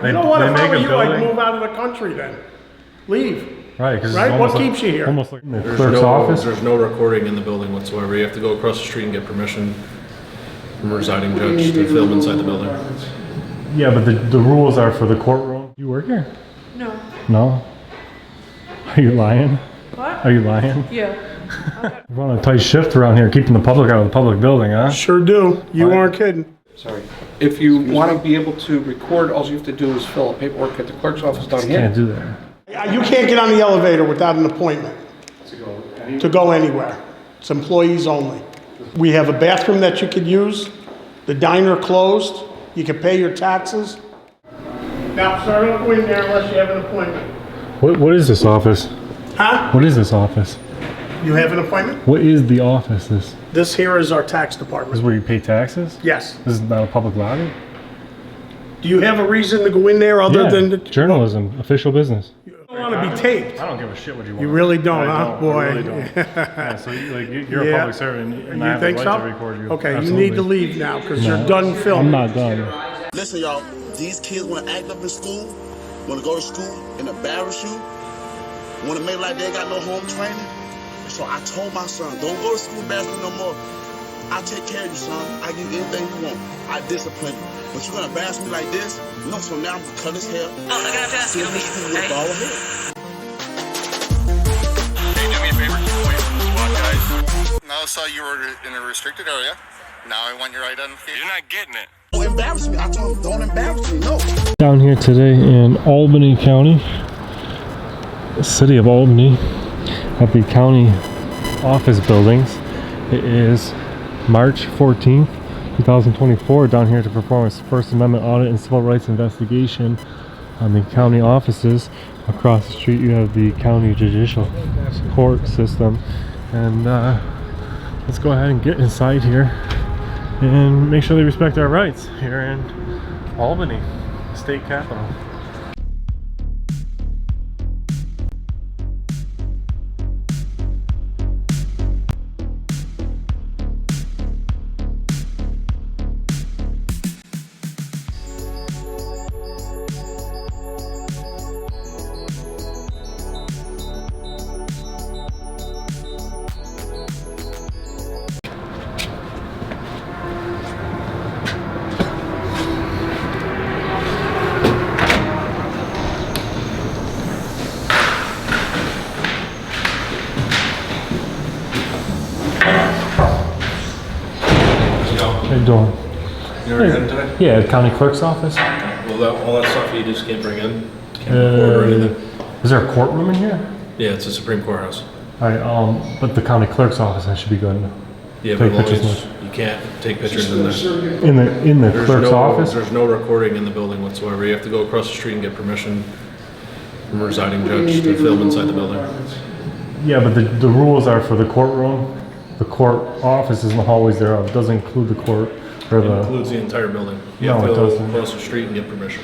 You know what, if I were you, I'd move out of the country then. Leave. Right, because right? What keeps you here? Almost like the clerk's office. There's no recording in the building whatsoever. You have to go across the street and get permission from a residing judge to film inside the building. Yeah, but the rules are for the courtroom. You work here? No. No? Are you lying? What? Are you lying? Yeah. We're on a tight shift around here, keeping the public out of the public building, huh? Sure do. You aren't kidding. Sorry. If you want to be able to record, all you have to do is fill out paperwork at the clerk's office down here. Can't do that. You can't get on the elevator without an appointment to go anywhere. It's employees only. We have a bathroom that you could use. The diner closed. You can pay your taxes. Now, sir, don't go in there unless you have an appointment. What is this office? Huh? What is this office? You have an appointment? What is the office? This here is our tax This is department. where you pay taxes? Yes. This is not a public lobby? Do you have a reason to go in there other than the... journalism, official business. You don't want to be taped. I don't give a shit what you want. You really don't, I huh? don't. Boy. I really don't. Yeah, so you're a Yeah. public servant, and I You have think the right so? to record you. Okay, Absolutely. you need to leave now because No, you're done filming. I'm not done. Listen, y'all, these kids want to act up in school, want to go to school and embarrass you, want to make like they got no home training. So I told my son, don't go to school embarrassing no more. I'll take care of you, son. I give you anything you want. I discipline you. But you're going to embarrass me like this? No, so now I'm going to cut his hair. Oh, I gotta ask you, Hey, do me a favor, keep away from the SWAT guys. Now I saw you were in a restricted area. Now I want your identification. You're not getting it. Don't embarrass me. I told him, don't embarrass me. No. Down here today in Albany County, the city of Albany, at the county office buildings. It is March 14th, 2024, down here to perform a First Amendment audit and civil rights investigation on the county offices. Across the street you have the county judicial court system, and let's go ahead and get inside here and make sure they respect our rights here in Albany, state capital. How you doing? You already had it today? Yeah, county clerk's office. Well, all that stuff you just can't bring in. Can't record or anything. Is there a courtroom in here? Yeah, it's a Supreme Court house. Alright, but the county clerk's office, I should be good. Yeah, Take but pictures always, you can't take pictures in there. In the clerk's office? There's no recording in the building whatsoever. You have to go across the street and get permission from a residing judge to film inside the building. Yeah, but the rules are for the courtroom. The court office isn't always there. It doesn't include the court or It the. includes the entire building. You No, have to it go doesn't. across the street and get permission.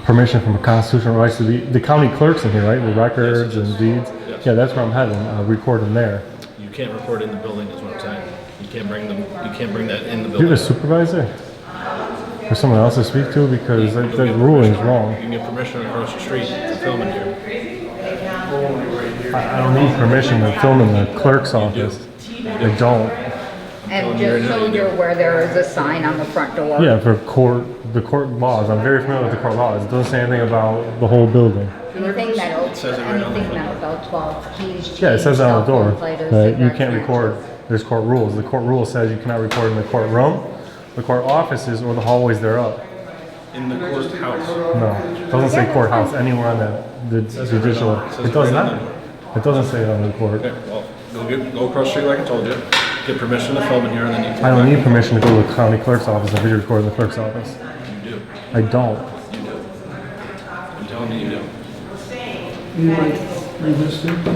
Permission from a constitutional rights to the county clerk's in here, right? With records and deeds. Yes. Yeah, that's where I'm heading. Recording there. You can't record in the building, is what I'm saying. You can't bring them. You can't bring that in the You're building. the supervisor? Or someone else to speak to, because You'll that get ruling's permission. wrong. You can get permission across the street to film in here. I don't need permission to film in the clerk's office. I don't. And just so you're aware, there is a sign on the front door. Yeah, for the court laws. I'm very familiar with the court laws. It doesn't say anything about the whole building. Anything about 12 keys. Yeah, it says that on the door Lighters, that you cigarettes, can't matches. record. There's court rules. The court rule says you cannot record in the courtroom, the court offices, or the hallways thereof. In the courthouse. No, it doesn't say courthouse anywhere on the judicial. It does not. It doesn't say it on the court. Okay, well, go across the street like I told you. Get permission to film in here, and then you can. I don't need permission to go to the county clerk's office and video record in the clerk's office. You do. I don't. You do. I'm telling you, you do.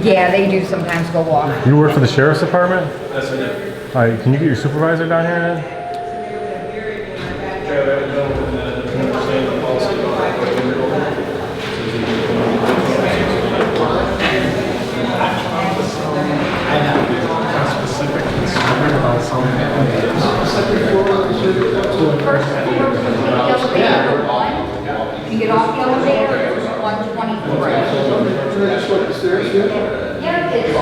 Yeah, they do sometimes go off. You work for the sheriff's department? Yes, I do. All right, can you get your supervisor down here then? First, get off the elevator, it's 123. Yeah, it's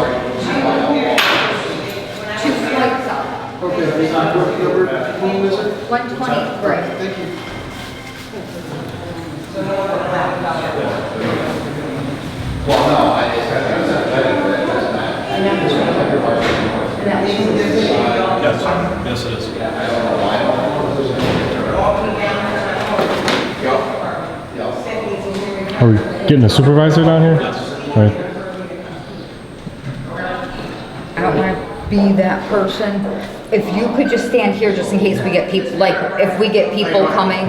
two flights up. Okay, what number room is it? 123. Thank you. Yes, it is. Are we getting a supervisor down here? Yes. Right. I don't want to be that person. If you could just stand here just in case we get people, like, if we get people coming.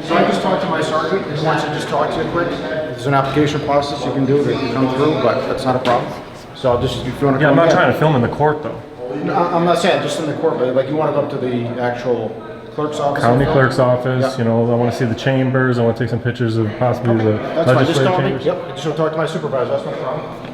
So I just talked to my sergeant, he wants to just talk to you quick. There's an application process you can do that you come through, but that's not a problem. So I'll just, if you want to Yeah, I'm come not in. trying to film in the court though. No, I'm not saying just in the court, but like you want to go up to the actual clerk's office? County and film? clerk's office, Yeah. you know, I want to see the chambers, I want to take some pictures of possibly the That's fine, just legislative tell me, chambers. yep, just talk to my supervisor, that's no problem.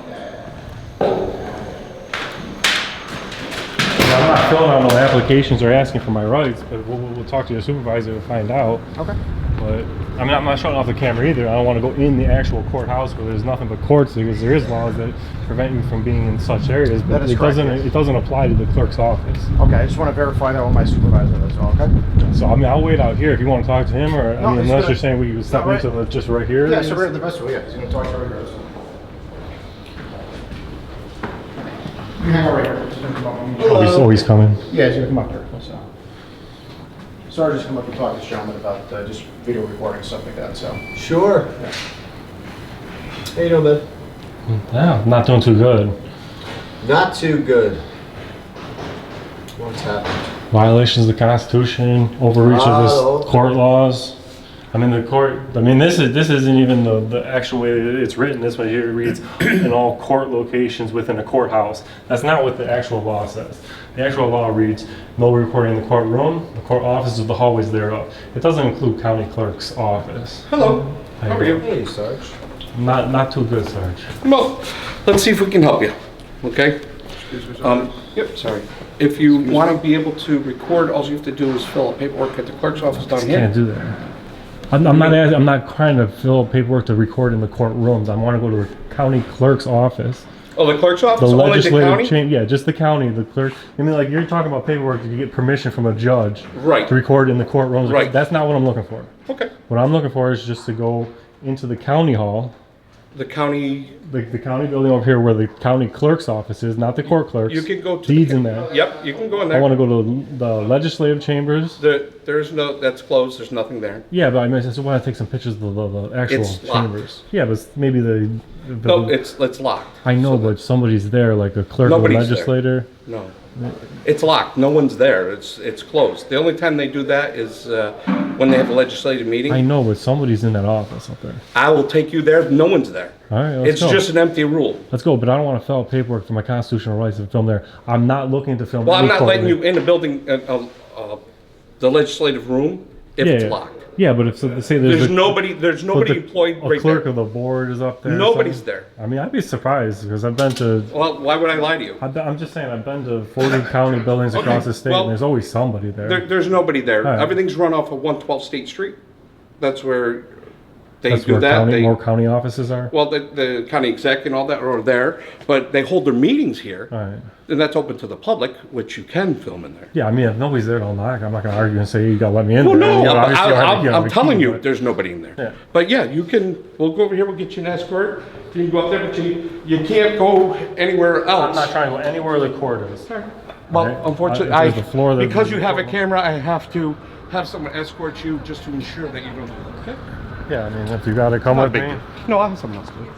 I'm not filling out no applications or asking for my rights, but we'll talk to your supervisor to find out. Okay. But I mean, I'm not showing off the camera either. I don't want to go in the actual courthouse where there's nothing but courts, because there is laws that prevent you from being in such areas. But That is correct, yes. it doesn't apply to the clerk's office. Okay, I just want to verify that with my supervisor, that's all, okay? So I mean, I'll wait out here if you want to talk to him, or I No, mean, he's unless gonna- you're saying we can step right. into the, just right here. Yeah, so we're at the best way, yeah, he's going to talk to you right here. You hang out right here. He's gonna come up and- Oh, he's coming. Yeah, he's gonna come up here, so. Sorry, just come up and talk to this gentleman about just video recording and stuff like that, so. Sure. How you doing, man? Yeah, I'm not doing too good. Not too good. What's happened? Violations of the Constitution, overreach of Oh. this court laws. I mean, the court. I mean, this isn't even the actual way that it's written. This one here reads in all court locations within a courthouse. That's not what the actual law says. The actual law reads no recording in the courtroom, the court office, or the hallways thereof. It doesn't include county clerk's office. Hello, how are you? Hey, Sarge. Not too good, Sarge. Well, let's see if we can help you, okay? Yep, sorry. If you want to be able to record, all you have to do is fill out paperwork at the clerk's office down here. Can't do that. I'm not trying to fill paperwork to record in the courtrooms. I want to go to the county clerk's office. Oh, the clerk's office? The Only the legislative county? chamber, yeah, just the county, the clerk. I mean, like, you're talking about paperwork to get permission from a judge Right. to record in the courtrooms. Right. That's not what I'm looking for. Okay. What I'm looking for is just to go into the county hall, The county, the county building over here where the county clerk's office is, not the court clerk's. you can go to. Deeds the- in there. Yep, you can go in I there. want to go to the legislative chambers. There's no, that's closed, there's nothing there. Yeah, but I mean, I just want to take some pictures of the actual It's locked. chambers. Yeah, but maybe the No, it's locked. I know, but somebody's there, like a clerk or a Nobody's there. legislator. No. It's locked, no one's there, it's closed. The only time they do that is when they have a legislative meeting. I know, but somebody's in that office up there. I will take you there, no one's there. All right, let's It's go. just an empty rule. Let's go, but I don't want to fill out paperwork for my constitutional rights to film there. I'm not looking to film. Well, I'm any not letting courtroom. you in the building, the legislative room, if it's locked. Yeah, but if so, say there's There's nobody employed a right clerk there. of the board is up there. or Nobody's something. there. I mean, I'd be surprised because I've been to. Well, why would I lie to you? I'm just saying I've been to 40 county buildings Okay, across the state, well, and there's always somebody there. There's nobody there. All right. Everything's run off of 112 State Street. That's where they That's do where that. more county offices are. Well, the county exec and all that are there, but they hold their meetings here, All right. and that's open to the public, which you can film in there. Yeah, I mean, if nobody's there, don't knock. I'm not going to argue and say you got to let me in. Well, there. no, You know, obviously you'll have I'm a telling key, you, but- there's nobody in there. Yeah. But yeah, you can. We'll go over here. We'll get you an escort. You can go up there, but you can't go anywhere else. I'm not trying to go anywhere the court is. Well, Right. unfortunately, There's the floor that- because you have a camera, I have to have someone escort you just to ensure that you don't. Okay. Yeah, I mean, if you got to come Not a with big me. deal. No, I'll have someone else do it.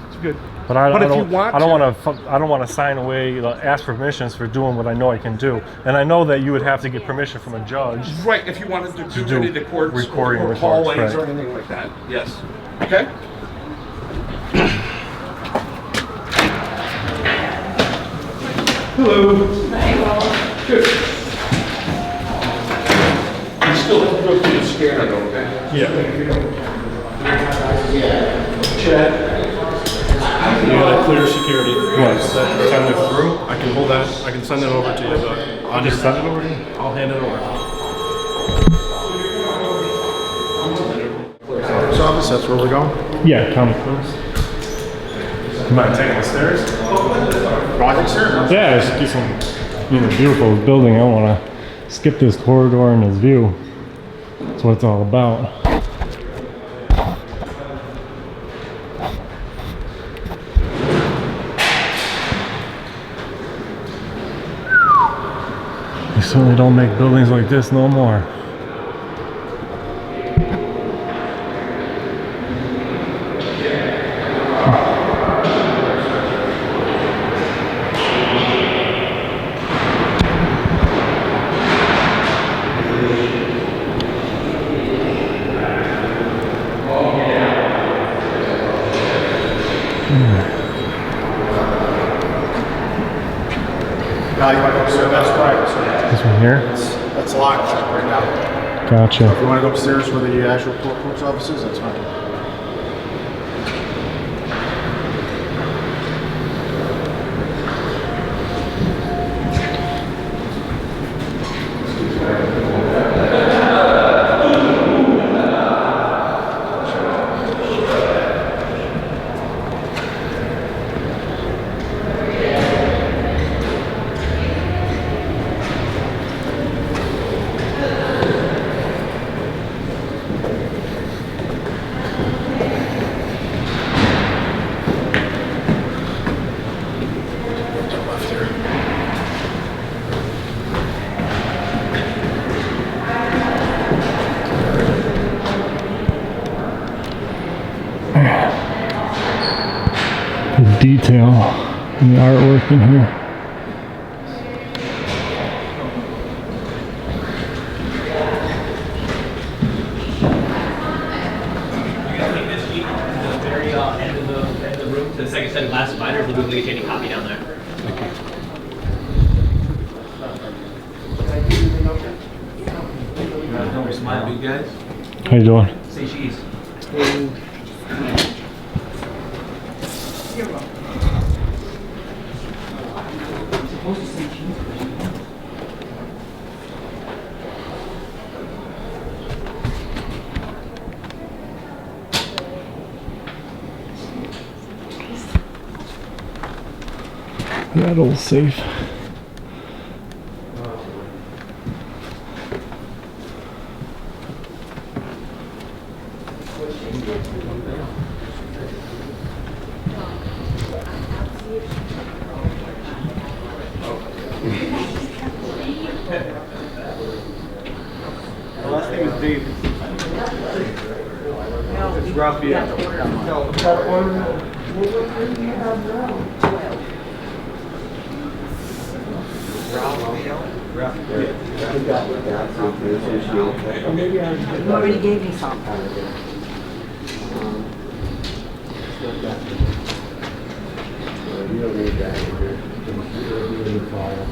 It's good. But I But if don't, you want I don't to- want to. I don't want to sign away, ask permissions for doing what I know I can do. And I know that you would have to get permission from a judge. Right, if you wanted to do any of the courts recording or reports, hallways or right. anything like that. Yes. Okay. Hello. Good. You still have to go through the scanner, okay? Chad. You gotta clear security. What? Send it through. I can hold that. I can send it over to you, but I'll just send it over to you. I'll hand it over. office, that's where we're going? Yeah, county clerks. You mind taking the stairs? Project, sir? Yeah, it's just beautiful building. I don't want to skip this corridor and this view. That's what it's all about. They certainly don't make buildings like this no more. Now you want to go upstairs, that's private, sir. This one here? That's locked right now. Gotcha. If you want to go upstairs where the actual clerk's office is, that's fine. The detail and the artwork in here. Very end of the room to the second set of glass dividers. We'll do a legislating copy down there. Don't smile, you guys. How you doing? Say cheese. That old safe. The last name is David. It's Raphael. You already gave me some.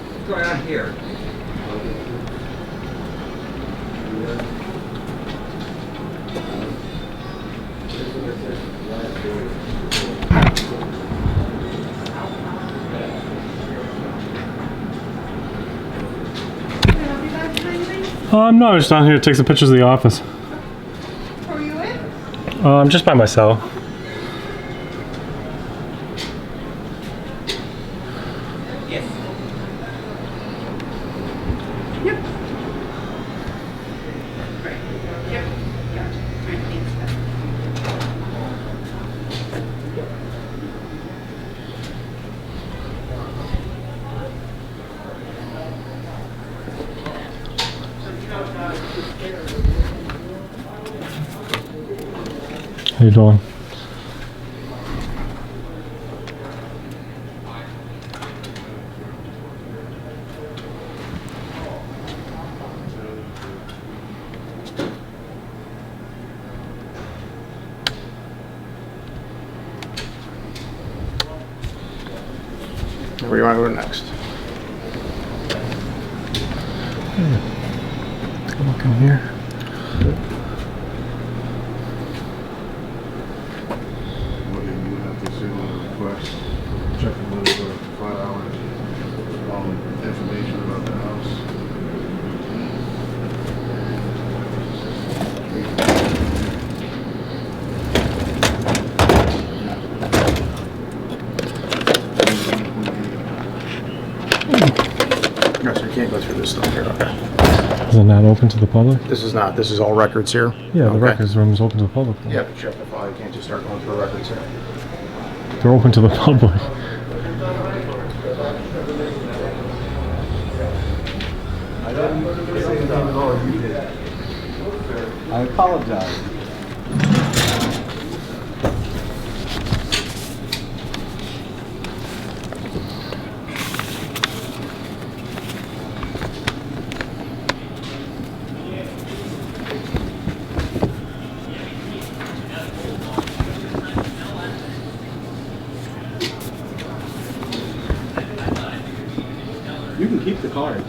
What's going on here? No, I'm just down here to take some pictures of the office. Who are you with? I'm just by myself. Yes. Yep. Right. Yep. Gotcha. Right, thanks. How you doing? Where do you want to go next? Look in here. You have to send a request, check the list for 5 hours, information about the house. this stuff here, okay. Is it not open to the public? This is not, this is all records here? Yeah, the Okay. records room is open to the public. Yeah, but check the file, you can't just start going through records here. They're open to the public. I apologize. You can keep the card.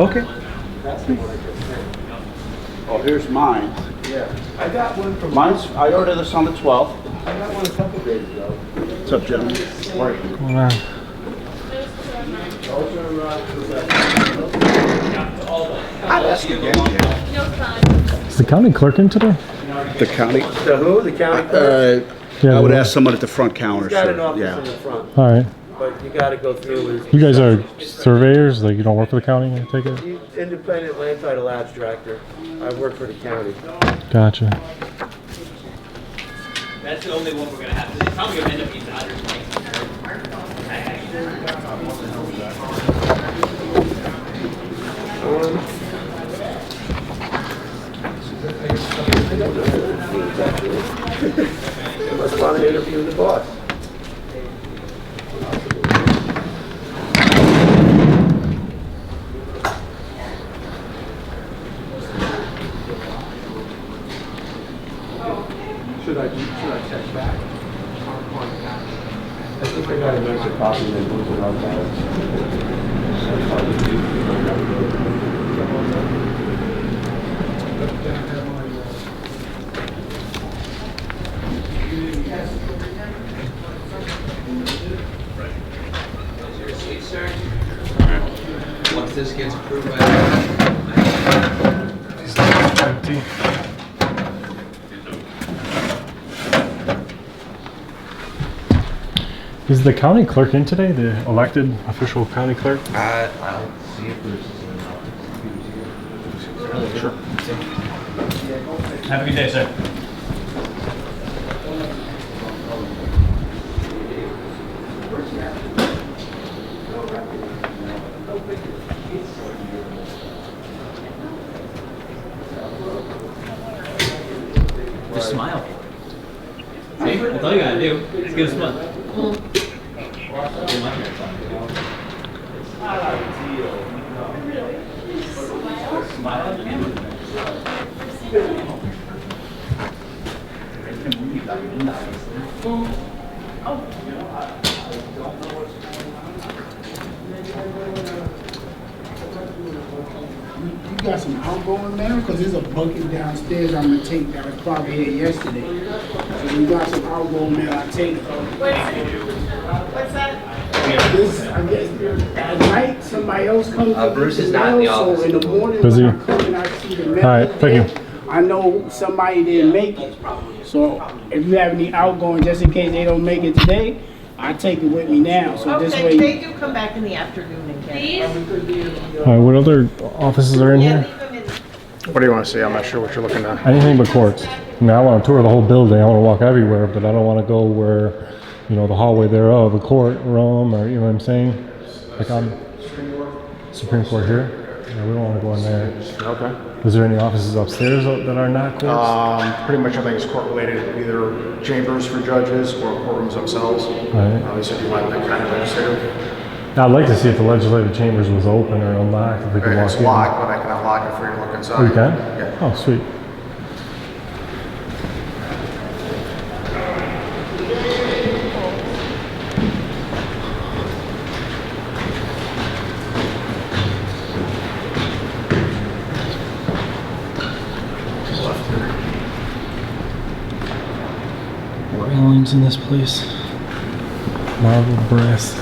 Okay. Oh, here's mine. Yeah. I got one from... Mine's, I ordered this on the 12th. I got one a couple days ago. What's up, gentlemen? What's going on? I'll ask again. Is the county clerk in today? The county? The who? The county clerk? Yeah, I would the- ask someone at the front counter, He's got an sir. office Yeah. in the front, All right. but you gotta go through his... You guys are surveyors? Like, you don't work for the county, I take it? He's independent land title abstractor. I work for the county. Gotcha. That's the only one we're gonna have. It's probably gonna end up being the others. You must want to interview the boss. Should I check back? I think I got a nicer copy than what's in our Once this gets approved by Empty. Is the county clerk in today? The elected official county clerk? I'll see if Bruce is in. Sure. Have a good day, sir. Just smile. See? That's all you gotta do. Just get a smile. You got some outgoing mail? Because there's a bucket downstairs I'm gonna take that was probably here yesterday. So you got some outgoing mail, I take it. What's that? This, I guess, at night, somebody else comes to Bruce get is the not in the mail, office. so in the morning Busy. when I come and I see the mail. All right, thank you. I know somebody didn't make it. So if you have any outgoing, just in case they don't make it today, I take it with me now. So this Okay, they way. do come back in the afternoon and get it. All right, what other offices are in Yeah, here? leave them in. What do you want to see? I'm not sure what you're looking at. Anything but courts. I mean, I want to tour the whole building. I want to walk everywhere, but I don't want to go where, you know, the hallway thereof, a courtroom, or, you know what I'm saying? Like on Supreme Court here. Yeah, we don't want to go in there. Okay. Is there any offices upstairs that are not courts? Pretty much everything is court related, either chambers for judges or courtrooms themselves. Right. They said you want that kind of legislative. I'd like to see if the legislative chambers was open or unlocked, if we could walk It's in. locked, but I can unlock it for you to look inside. We can? Yeah. Oh, sweet. Railings in this place. Marble brass.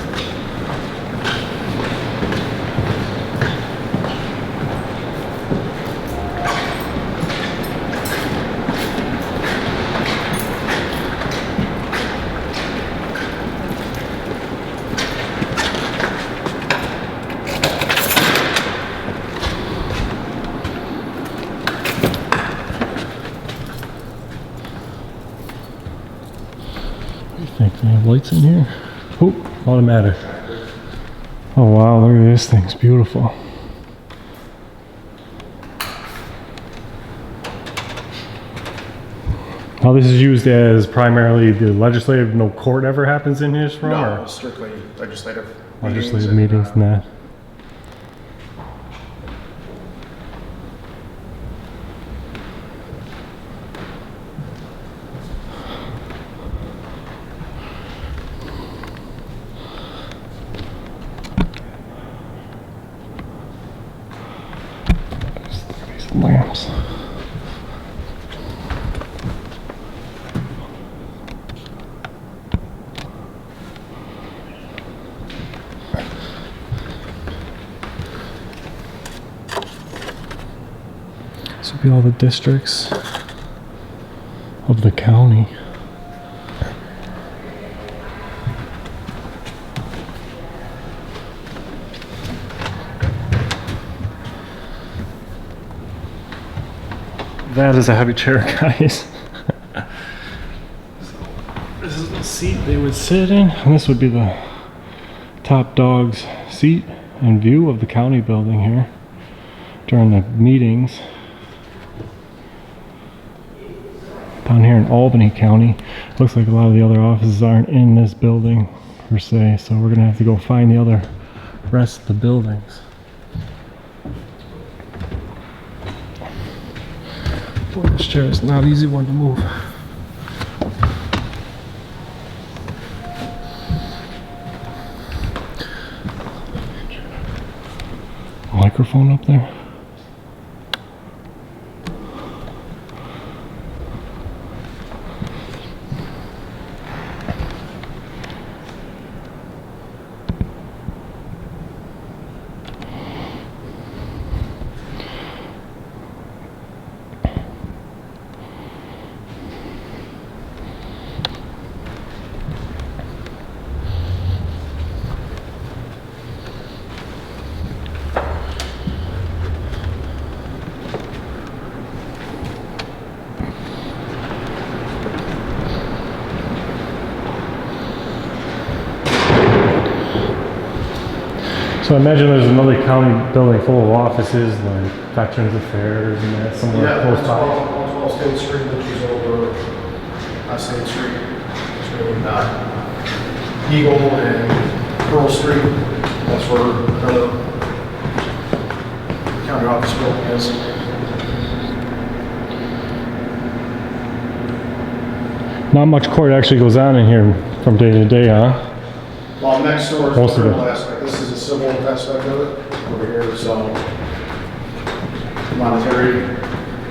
What do you think? They have lights in here? Oh, automatic. Oh wow, look at this thing. It's beautiful. Now this is used as primarily the legislative, no court ever happens in here from? No, or? strictly legislative. Legislative meetings and that. These lamps. This would be all the districts of the county. That is a heavy chair, guys. So, this is the seat they would sit in, and this would be the top dog's seat and view of the county building here during the meetings. Down here in Albany County, looks like a lot of the other offices aren't in this building per se, so we're gonna have to go find the other rest of the buildings. Boy, this chair is not an easy one to move. Microphone up there. So I imagine there's another county building full of offices, like Veterans Affairs and that somewhere close by. 112 State Street, which is over State Street, between Eagle and Pearl Street. That's where the county office building is. Not much court actually goes on in here from day to day, huh? Well, next door is Most the of it. criminal aspect. This is a civil aspect of it. Over here is monetary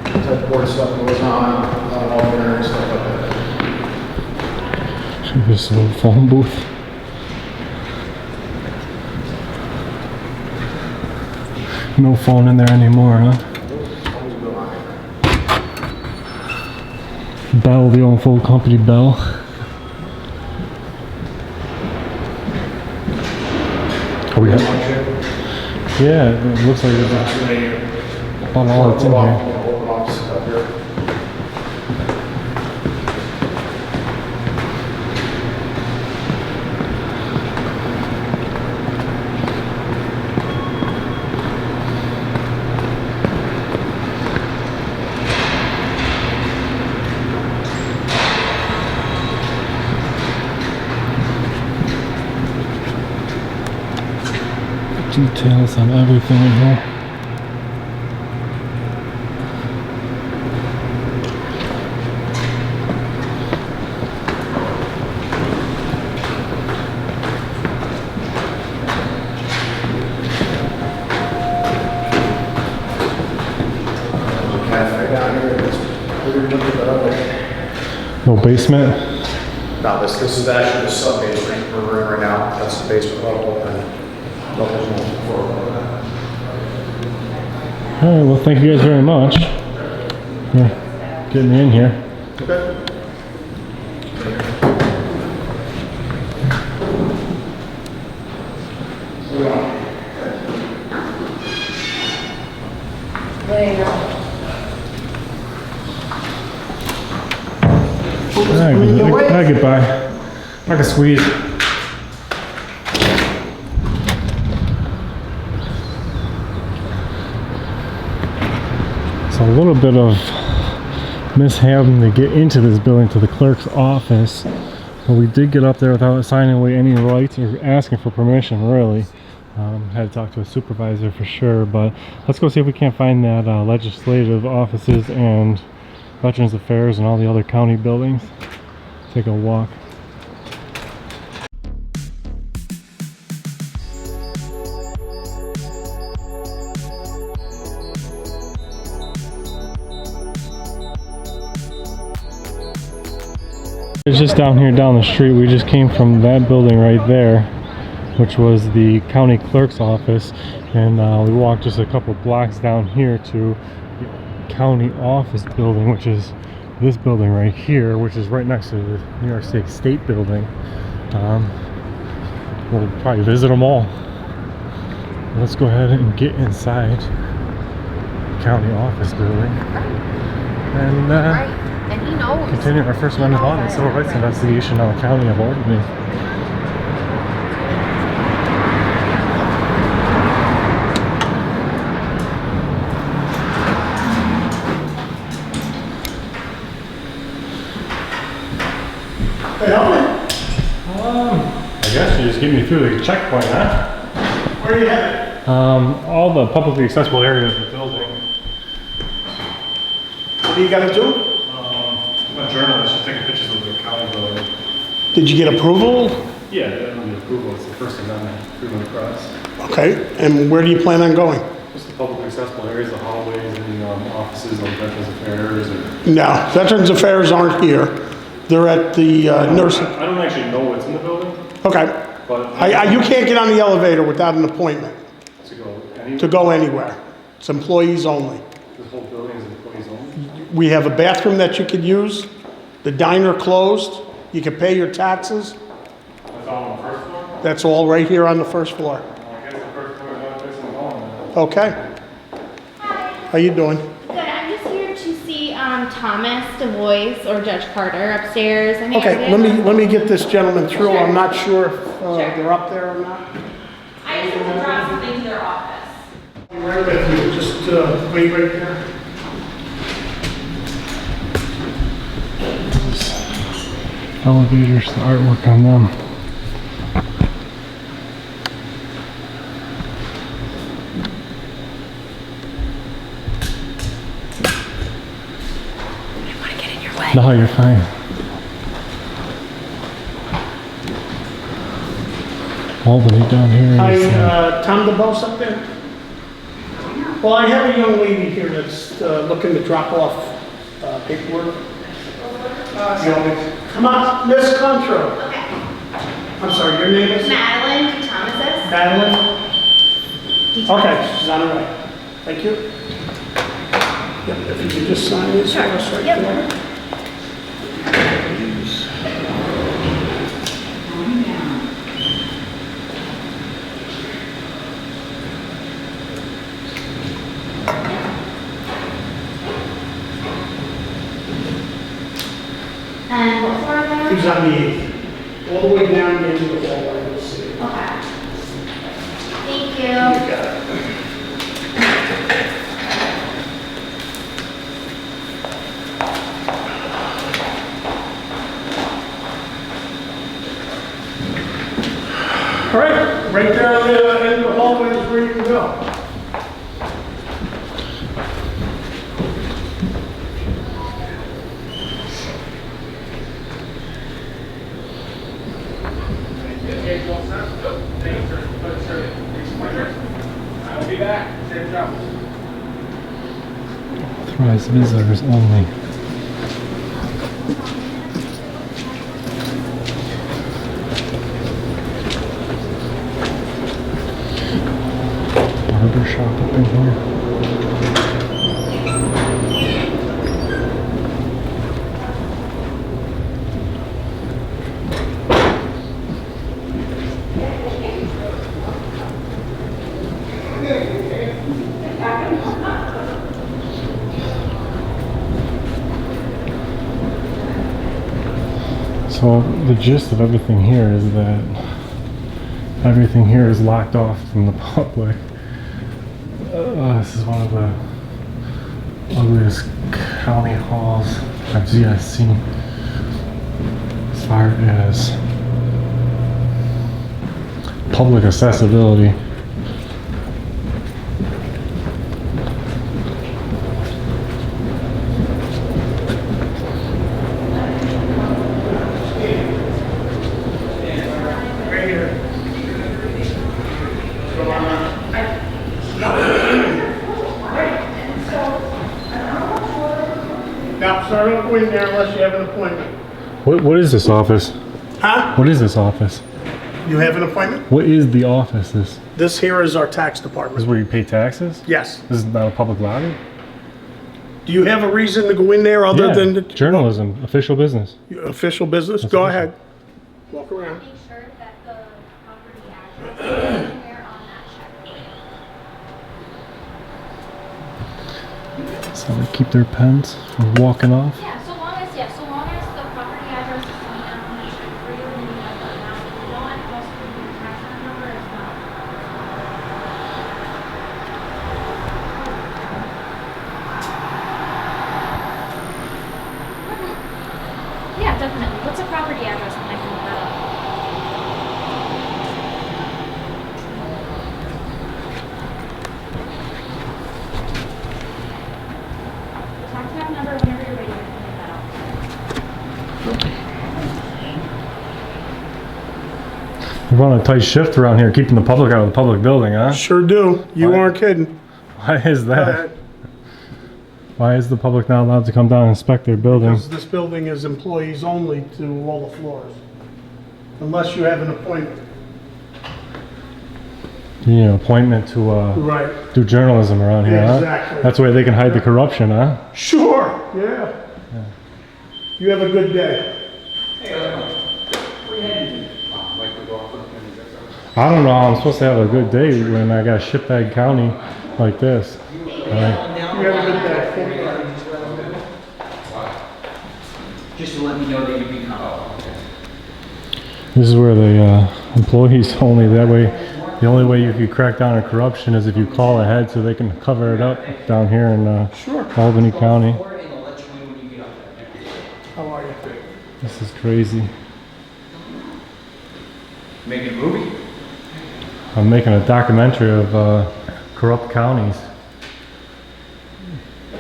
type of court stuff that goes on, all and stuff like that. Should be this little phone booth. No phone in there anymore, huh? Bell, the old full company Bell. Oh, we have. Yeah, it looks like it's about all that's in here. Details on everything in here. No basement? No, this is actually the sub-basement we're in right now. That's the basement level, and there's no floor above that. All right, well, thank you guys very much for getting me in here. Okay. There you go. All right, goodbye. I can squeeze. So a little bit of mishap to get into this building to the clerk's office, but we did get up there without signing away any rights or asking for permission, really. Had to talk to a supervisor for sure, but let's go see if we can't find that legislative offices and Veterans Affairs and all the other county buildings. Take a walk. It's just down here down the street. We just came from that building right there, which was the county clerk's office, and we walked just a couple blocks down here to the county office building, which is this building right here, which is right next to the New York State building. We'll probably visit them all. Let's go ahead and get inside the county office building and And he knows. continue our First Amendment Audit Civil Rights Investigation on the County of Albany. I guess you just get me through the checkpoint, huh? Where are you headed? All the publicly accessible areas of the building. What do you gotta do? I'm a journalist, just taking pictures of the county building. Did you get approval? Yeah, the approval. It's the First Amendment, freedom of the press. Okay, and where do you plan on going? Just the publicly accessible areas, the hallways, and offices on Veterans Affairs. Or... No, Veterans Affairs aren't here. They're at the nursing. I don't actually know what's in the building. Okay. But You can't get on the elevator without an appointment to go anywhere. anywhere. It's employees only. The whole building is employees only. We have a bathroom that you could use. The diner closed. You can pay your taxes. That's all on the first floor? That's all right here on the first floor. I guess the first floor is not facing the hall. Okay. How you doing? Good. I'm just here to see Thomas DeVois or Judge Carter upstairs. Okay, let me get this gentleman through. I'm not sure if they're up there or not. I just have to drop something to their office. Right with you. Just wait right there. Elevators, the artwork on them. I want to get in your way. No, you're fine. Albany down here. Hi, Tom DeVos up there? Well, I have a young lady here that's looking to drop off paperwork. Come on, Miss Contro. Okay. I'm sorry, your name is? Madeline Thomases. Madeline? Okay, she's on her way. Thank you. Yep, if you could just sign this for us right there. And what floor are they She's on the 8th. All the way down into the hallway, you'll see. Okay. Thank you. You got it. All right, right there on the end of the hallway is where you can go. I'll be back. Safe travels. Authorized visitors only. Barber shop up in here. So the gist of everything here is that everything here is locked off from the public. This is one of the ugliest county halls I've yet seen as far as public accessibility. Now, sir, don't go in there unless you have an appointment. What is this office? Huh? What is this office? You have an appointment? What is the office? This here is our tax This is department. where you pay taxes? Yes. This is not a public lobby? Do you have a reason to go in there other Yeah, than the journalism, official business. official business? That's Go official. ahead. Walk around. Make sure that the property address is anywhere on that check. So they keep their pens from walking off. Yeah, so long as the property address is somewhere on that check for you, and you have that now. If you don't, it must be your tax number as well. Yeah, definitely. What's a property address when I can look that up? Tax map number whenever you're ready, I can look that up. You run a tight shift around here, keeping the public out of the public building, huh? Sure do. You aren't kidding. Why is Go that? ahead. Why is the public not allowed to come down and inspect their building? Because this building is employees only to all the floors. Unless you have an appointment. You need an appointment to Right. do journalism around here, huh? Exactly. That's the way they can hide the corruption, huh? Sure. Yeah. You have a good day. I don't know how I'm supposed to have a good day when I got shitbag county like this. You have a good day. Just to let me know that you become. This is where the employees only, that way, the only way you could crack down on corruption is if you call ahead so they can cover it up down here in Sure. Albany County. How are you? This is crazy. Making a movie? I'm making a documentary of corrupt counties.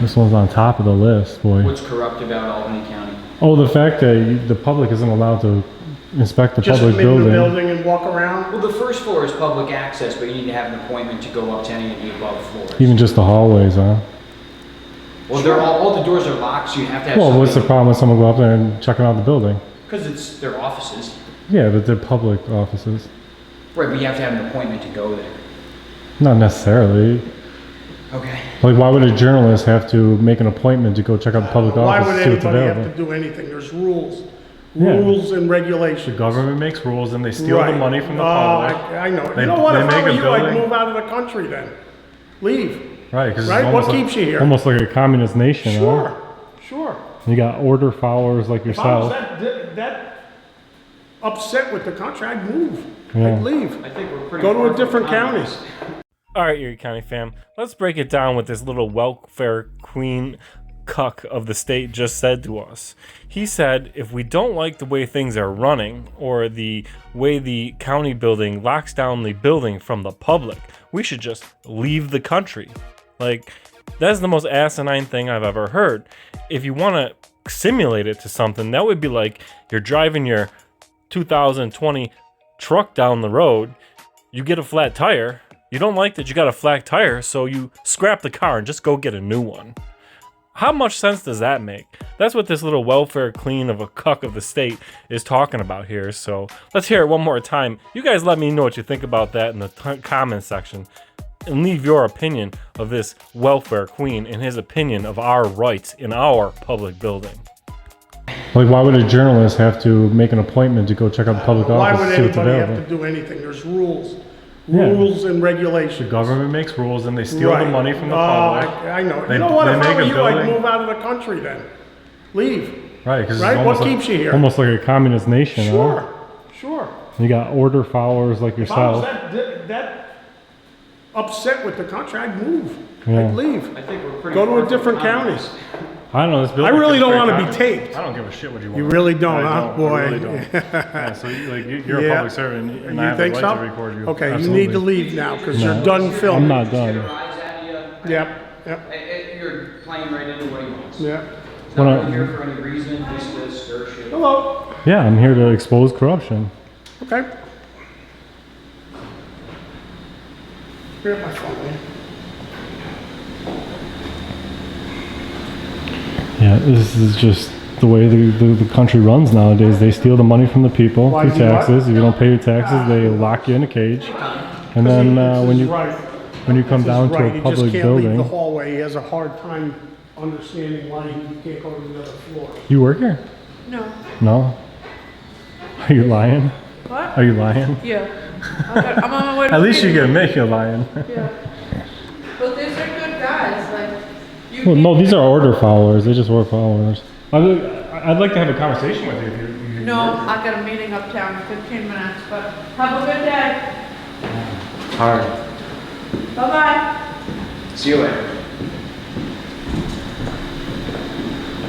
This one's on top of the list, boy. What's corrupt about Albany County? Oh, the fact that the public isn't allowed to inspect the Just public come in the building. building and walk around? Well, the first floor is public access, but you need to have an appointment to go up to any of the above floors. Even just the hallways, huh? Well, they're all the doors are locked, so you have to have Well, what's the problem with someone go up there and checking out the building? Because it's their offices. Yeah, but they're public offices. Right, but you have to have an appointment to go there. Not necessarily. Okay. Like, why would a journalist have to make an appointment to go check out the public Why office would to see what's anybody available? have to do anything? There's rules. Yeah. Rules and The regulations. government makes rules and they steal the Right. money from the Oh, public. I know. They- You know what? they If I make were a you, I'd building. move out of the country then. Leave. Right, because Right? What keeps you here? Almost like a communist nation, Sure. huh? Sure. You got order followers like If I was yourself. that upset with the country, I'd move. Yeah. I'd leave. I think we're pretty Go to far a from different communists. county. All right, Erie County fam, let's break it down what this little welfare queen cuck of the state just said to us. He said if we don't like the way things are running or the way the county building locks down the building from the public, we should just leave the country. Like, that's the most asinine thing I've ever heard. If you want to simulate it to something, that would be like you're driving your 2020 truck down the road, you get a flat tire. You don't like that you got a flat tire, so you scrap the car and just go get a new one. How much sense does that make? That's what this little welfare queen of a cuck of the state is talking about here. So let's hear it one more time. You guys let me know what you think about that in the comment section. And leave your opinion of this welfare queen and his opinion of our rights in our public building. Like, why would a journalist have to make an appointment to go check out the public Why office would to see what's anybody have available? to do anything? There's rules. Yeah. Rules and regulations. The government makes rules and they steal Right. the money from the Oh, public. I know. They- You know what? they If I make were a you, I'd building. move out of the country then. Leave. Right, because Right? What keeps you here? Almost like a communist nation, Sure, huh? sure. You got order followers like If I was yourself. that upset with the country, I'd move. Yeah. I'd leave. I think we're pretty Go far to a from different communists. county. I don't know, this I building. really is don't very want to be communist. taped. I don't give a shit what you want. You really don't, I huh, don't, boy? I really don't. Yeah, so you're a Yeah. public servant, and I You have the think right so? to record you. Okay, Absolutely. you need to leave now because No, you're done filming. I'm not done. Yep, yep, You're playing right into what he wants. yep. He's When not I- really here for any reason, just to stir shit. Hello. Yeah, I'm here to expose corruption. Okay. Grab my phone, man. Yeah, this is just the way the country runs nowadays. They steal the money from the people Why through do what? taxes. If you don't pay your taxes, they lock you in a cage. And then when you come down to Right, a he just public can't leave the building, hallway. He has a hard time understanding why he can't go to the other floor. you work here? No. No? Are you lying? What? Are you lying? Yeah. I'm on my way to At least you meeting. can make you lying. Yeah. But these are good guys. Like, you Well, no, these are order followers. They just work followers. I'd like to have a conversation with you if you No, I got a meeting uptown in 15 minutes, but have a good day. All right. Bye-bye. See you later.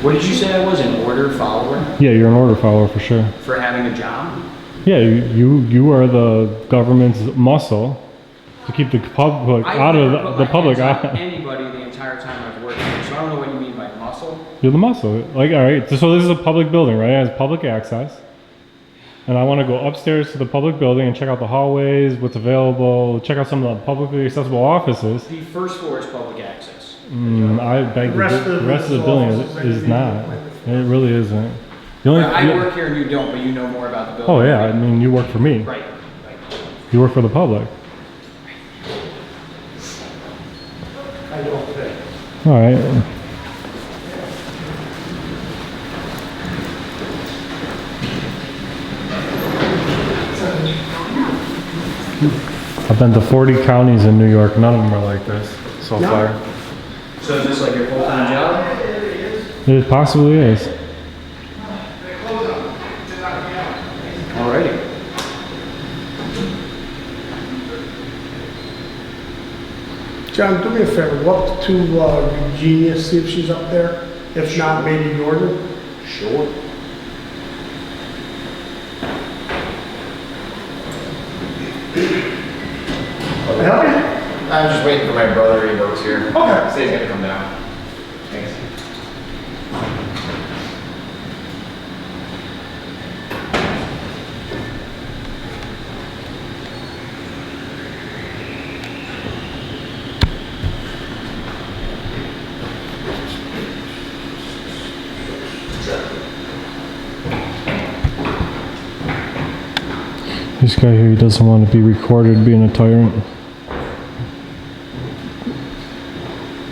What did you say I was, an order follower Yeah, you're an order follower for sure. for having a job? Yeah, you are the government's muscle to keep the public out of the public out. Anybody the entire time I've worked here, so I don't know what you mean by muscle. You're the muscle. Like, all right, so this is a public building, right? It has public access. And I want to go upstairs to the public building and check out the hallways, what's available, check out some of the publicly accessible offices. The first floor is public access. I beg the rest of the building is not. It really isn't. The only, I work here and you don't, but you know more about the building. Oh yeah, I mean, you work for me. Right. You work for the public. I don't think. All right. I've been to 40 counties in New York. None of them are like this so far. So is this like your full-time job? It possibly is. Alrighty. John, do me a favor, go up to Eugenia, see if she's up there. If not, maybe Jordan. Sure. Help me? I'm just waiting for my brother, he works here. Okay. Say he's gonna come down. Thanks. This guy here, he doesn't want to be recorded being a tyrant.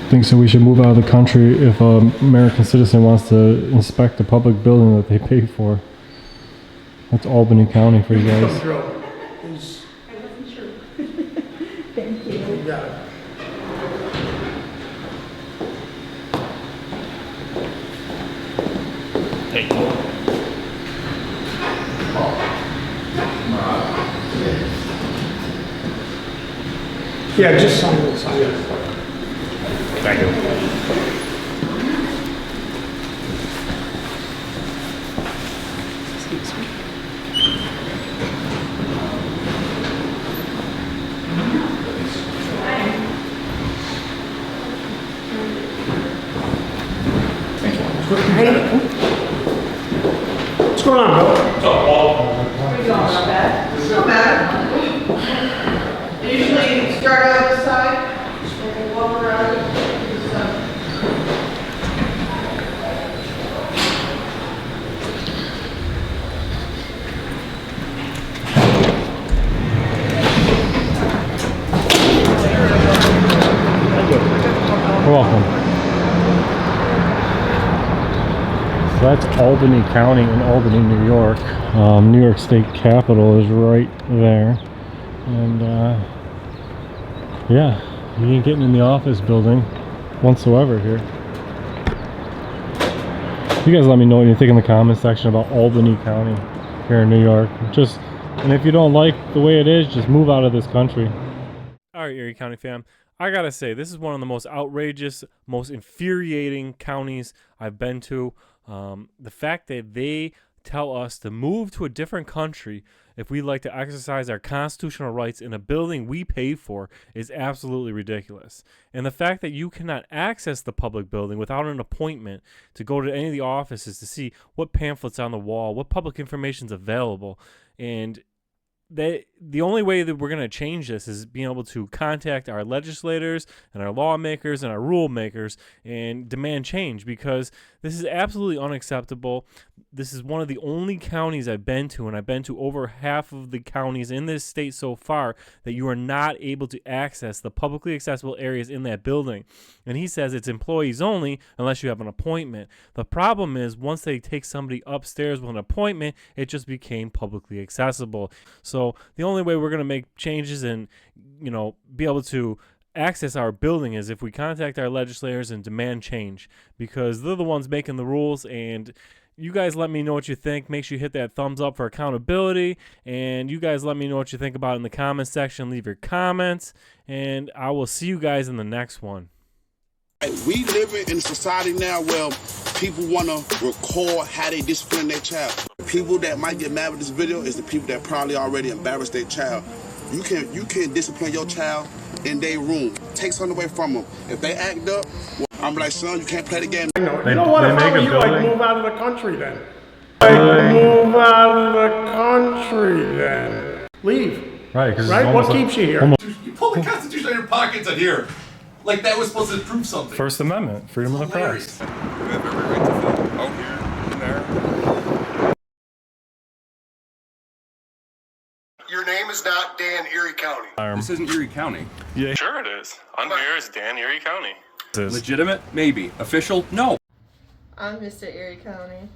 Thinks that we should move out of the country if an American citizen wants to inspect a public building that they pay for. That's Albany County for you guys. He's- I wasn't sure. Thank you. You got it. Yeah, just sign it, sign it. Thank you. Excuse me. What's going on, Bill? Where you going, not bad? Not bad. Usually start out this side, and walk around this side. You're welcome. So that's Albany County in Albany, New York. New York State Capitol is right there. And yeah, you ain't getting in the office building whatsoever here. You guys let me know what you think in the comments section about Albany County here in New York. And if you don't like the way it is, just move out of this country. All right, Erie County fam. I gotta say, this is one of the most outrageous, most infuriating counties I've been to. The fact that they tell us to move to a different country if we'd like to exercise our constitutional rights in a building we pay for is absolutely ridiculous. And the fact that you cannot access the public building without an appointment to go to any of the offices to see what pamphlets on the wall, what public information is available, and the only way that we're going to change this is being able to contact our legislators and our lawmakers and our rule makers and demand change, because this is absolutely unacceptable. This is one of the only counties I've been to, and I've been to over half of the counties in this state so far, that you are not able to access the publicly accessible areas in that building. And he says it's employees only unless you have an appointment. The problem is once they take somebody upstairs with an appointment, it just became publicly accessible. So the only way we're going to make changes and, be able to access our building is if we contact our legislators and demand change, because they're the ones making the rules. And you guys let me know what you think. Make sure you hit that thumbs up for accountability, and you guys let me know what you think about it in the comments section. Leave your comments, and I will see you guys in the next one. We live in a society now where people want to record how they discipline their child. People that might get mad with this video is the people that probably already embarrassed their child. You can discipline your child in their room. Take something away from them. If they act up, I'm like, son, you can't play the game. I know. You know what? If I were you, I'd move out of the country then. Move out of the country then. Leave. Right? Right? What keeps you here? You pull the Constitution out of your pockets in here. Like that was supposed to prove something. First Amendment, freedom of the press. We have every right to film. Out here, in there. Your name is not Dan, Erie County. This isn't Erie County. Yeah. Sure it is. I'm here as Dan Erie County. Legitimate? Maybe. Official? No. I'm Mr. Erie County.